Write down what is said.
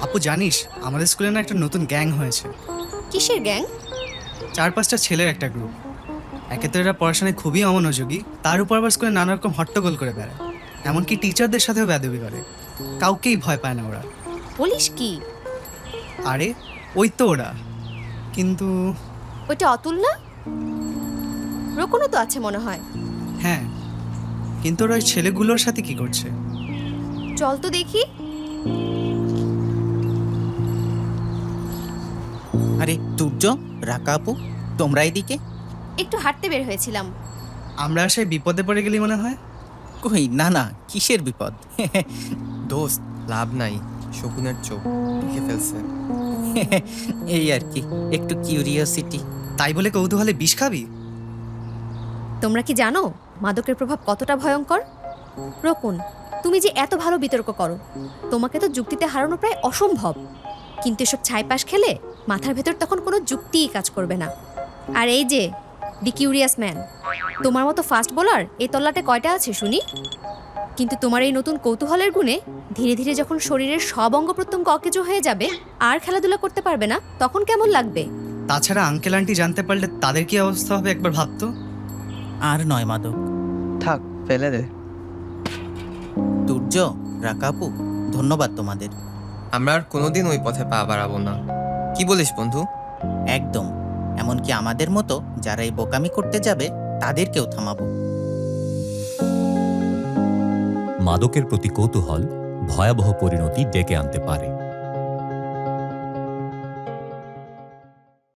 আপু জানিস আমাদের স্কুলে না একটা নতুন গ্যাং হয়েছে। কিসের গ্যাং? 4-5টা ছেলের একটা গ্রুপ। একে তো এরা পড়াশোনায় খুবই অমনোযোগী, তার উপর আবার স্কুলে নানা রকম হট্টগোল করে বেড়ায়, এমনকি টিচারদের সাথেও বেয়াদবি করে। কাউকেই ভয় পায় না ওরা। বলিস কি? আরে ওই তো ওরা। কিন্তু ওইটা অতুল না? রোকনও তো আছে মনে হয়। হ্যাঁ, কিন্তু ওরা ওই ছেলেগুলোর সাথে কি করছে? চল তো দেখি। আরে তুর্য, রাকা আপু, তোমরা এদিকে? একটু হাঁটতে বের হয়েছিলাম। আমরা আসায় বিপদে পড়ে গেলি মনে হয়। কই না না, কিসের বিপদ? দোস্ত লাভ নাই, শকুনের চোখ দেখে ফেলছে। এই আর কি, একটু কিউরিওসিটি। তাই বলে কৌতূহলে বিষ খাবি? তোমরা কি জানো মাদকের প্রভাব কতটা ভয়ঙ্কর? রোকন, তুমি যে এত ভালো বিতর্ক করো, তোমাকে তো যুক্তিতে হারানো প্রায় অসম্ভব। কিন্তু এসব ছাইপাশ খেলে মাথার ভেতর তখন কোনো যুক্তিই কাজ করবে না। আর এই যে দি কিউরিয়াস ম্যান, তোমার মতো ফাস্ট বোলার এই তল্লাটে কয়টা আছে শুনি? কিন্তু তোমার এই নতুন কৌতূহলের গুণে ধীরে ধীরে যখন শরীরের সব অঙ্গ প্রত্যঙ্গ অকেজো হয়ে যাবে আর খেলাধুলা করতে পারবে না, তখন কেমন লাগবে? তাছাড়া আঙ্কেল আন্টি জানতে পারলে তাদের কি অবস্থা হবে একবার ভাবতো। আর নয় মাদক। থাক, ফেলে দে। তুর্য, রাকা আপু, ধন্যবাদ তোমাদের। আমরা আর কোনোদিন ওই পথে পা বাড়াবো না। কি বলিস বন্ধু? একদম। এমনকি আমাদের মতো যারা এই বোকামি করতে যাবে তাদেরকেও থামাবো। মাদকের প্রতি কৌতূহল ভয়াবহ পরিণতি ডেকে আনতে পারে।